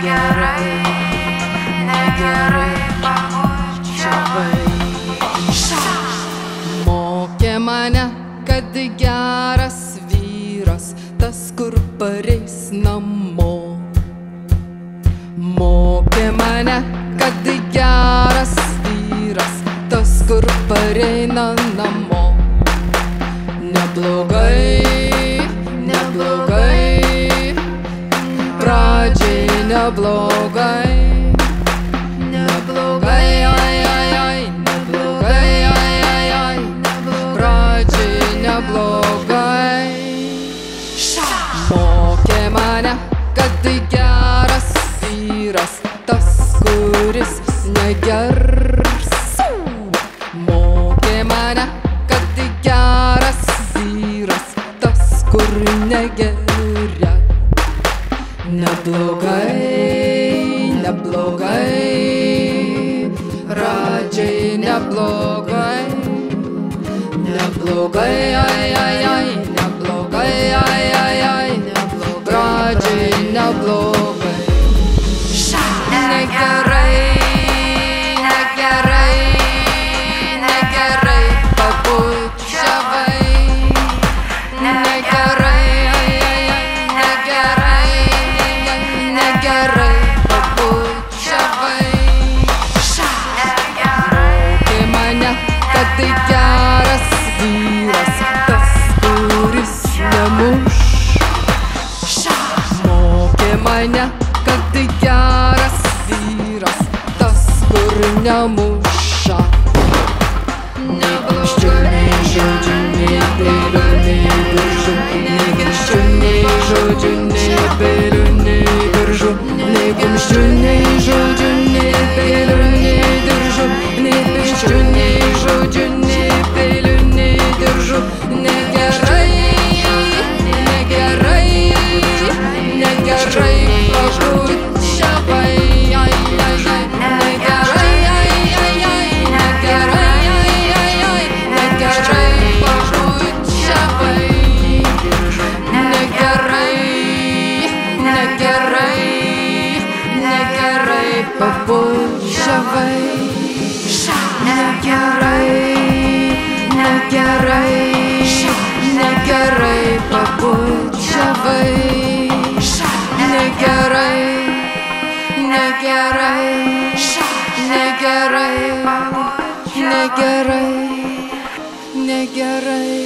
negerai, negerai pabučiavai. Mokė mane, kad geras vyras tas, kur pareis namo. Mokė mane, kad geras vyras tas, kur pareina namo. Neblogai, neblogai, pradžiai neblogai, neblogai, ai, ai, ai, neblogai, ai, ai, ai, pradžiai neblogai. Mokė mane, kad geras vyras tas, kuris negers. Mokė mane, kad geras vyras tas, kur negeria. Neblogai, neblogai, pradžiai neblogai, neblogai, ai, ai, ai, neblogai, ai, ai, ai, pradžiai neblogai. Negerai, negerai, negerai pabučiavai. Negerai, ai, ai, ai, negerai, negerai pabučiavai. Mokė mane, kad geras vyras tas, kuris nemuš. Mokė mane, kad geras vyras tas, kur nemuša. Nei kumščių, nei žodžių, nei peilių, nei diržų. Nei kumščių, nei žodžių, nei peilių, nei diržų. Nei kumščių, nei žodžių, nei peilių, nei diržų. Nei kumščių, nei žodžių, nei peilių, nei diržų. Negerai, negerai, negerai pabučiavai. Ai, ai, ai, negerai, ai, ai, ai, negerai, ai, ai, ai, negerai pabučiavai. Negerai, negerai, negerai pabučiavai. Negerai, negerai, negerai pabučiavai. Negerai, negerai, negerai, negerai, negerai.